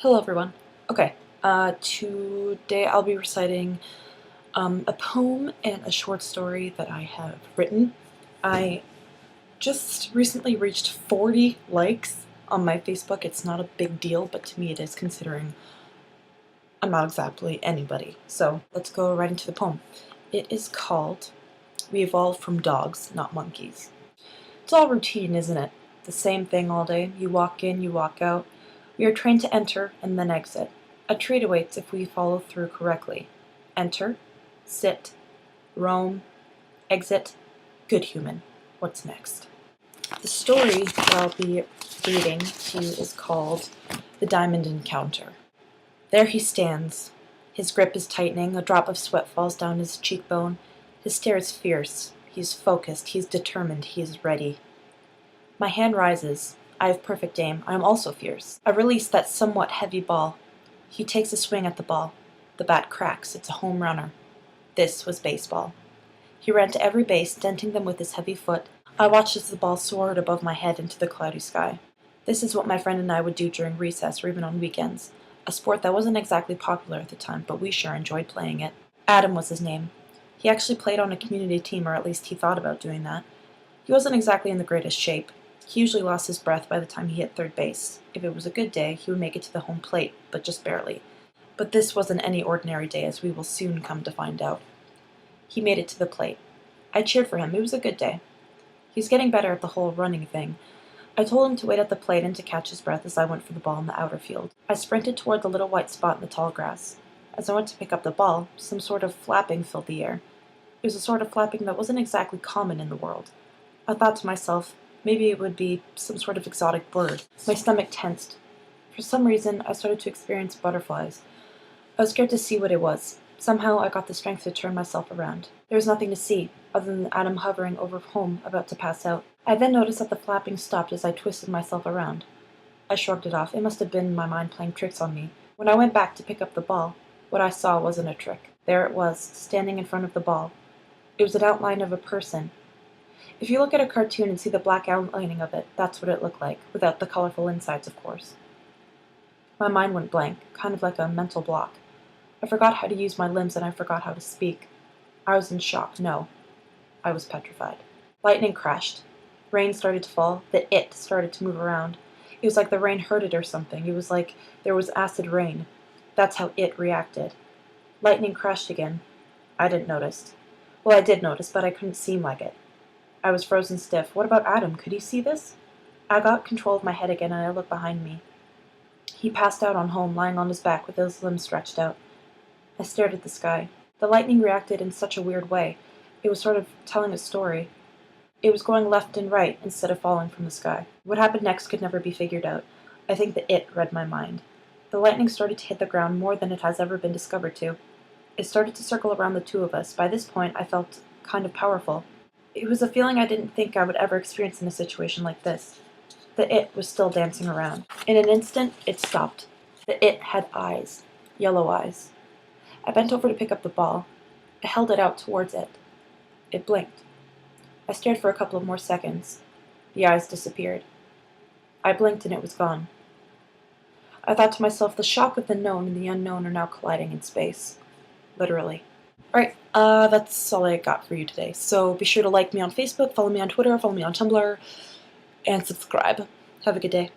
Hello everyone. Okay, today I'll be reciting a poem and a short story that I have written. I just recently reached 40 likes on my Facebook. It's not a big deal, but to me it is, considering I'm not exactly anybody. So let's go right into the poem. It is called "We Evolved from Dogs, Not Monkeys." It's all routine, isn't it? The same thing all day. You walk in, you walk out. We are trained to enter and then exit. A treat awaits if we follow through correctly. Enter, sit, roam, exit. Good human. What's next? The story that I'll be reading to you is called The Diamond Encounter. There he stands. His grip is tightening. A drop of sweat falls down his cheekbone. His stare is fierce. He is focused. He is determined. He is ready. My hand rises. I have perfect aim. I am also fierce. I release that somewhat heavy ball. He takes a swing at the ball. The bat cracks. It's a home runner. This was baseball. He ran to every base, denting them with his heavy foot. I watched as the ball soared above my head into the cloudy sky. This is what my friend and I would do during recess or even on weekends. A sport that wasn't exactly popular at the time, but we sure enjoyed playing it. Adam was his name. He actually played on a community team, or at least he thought about doing that. He wasn't exactly in the greatest shape. He usually lost his breath by the time he hit third base. If it was a good day, he would make it to the home plate, but just barely. But this wasn't any ordinary day, as we will soon come to find out. He made it to the plate. I cheered for him. It was a good day. He's getting better at the whole running thing. I told him to wait at the plate and to catch his breath as I went for the ball in the outer field. I sprinted toward the little white spot in the tall grass. As I went to pick up the ball, some sort of flapping filled the air. It was a sort of flapping that wasn't exactly common in the world. I thought to myself, maybe it would be some sort of exotic bird. My stomach tensed. For some reason, I started to experience butterflies. I was scared to see what it was. Somehow, I got the strength to turn myself around. There was nothing to see, other than Adam hovering over home, about to pass out. I then noticed that the flapping stopped as I twisted myself around. I shrugged it off. It must have been my mind playing tricks on me. When I went back to pick up the ball, what I saw wasn't a trick. There it was, standing in front of the ball. It was an outline of a person. If you look at a cartoon and see the black outlining of it, that's what it looked like, without the colorful insides, of course. My mind went blank, kind of like a mental block. I forgot how to use my limbs and I forgot how to speak. I was in shock. No, I was petrified. Lightning crashed. Rain started to fall. The it started to move around. It was like the rain hurt it or something. It was like there was acid rain. That's how it reacted. Lightning crashed again. I didn't notice. Well, I did notice, but I couldn't seem like it. I was frozen stiff. What about Adam? Could he see this? I got control of my head again and I looked behind me. He passed out on home, lying on his back with his limbs stretched out. I stared at the sky. The lightning reacted in such a weird way. It was sort of telling a story. It was going left and right instead of falling from the sky. What happened next could never be figured out. I think the it read my mind. The lightning started to hit the ground more than it has ever been discovered to. It started to circle around the two of us. By this point, I felt kind of powerful. It was a feeling I didn't think I would ever experience in a situation like this. The it was still dancing around. In an instant, it stopped. The it had eyes. Yellow eyes. I bent over to pick up the ball. I held it out towards it. It blinked. I stared for a couple of more seconds. The eyes disappeared. I blinked and it was gone. I thought to myself, the shock of the known and the unknown are now colliding in space. Literally. Alright, that's all I got for you today. So be sure to like me on Facebook, follow me on Twitter, follow me on Tumblr, and subscribe. Have a good day.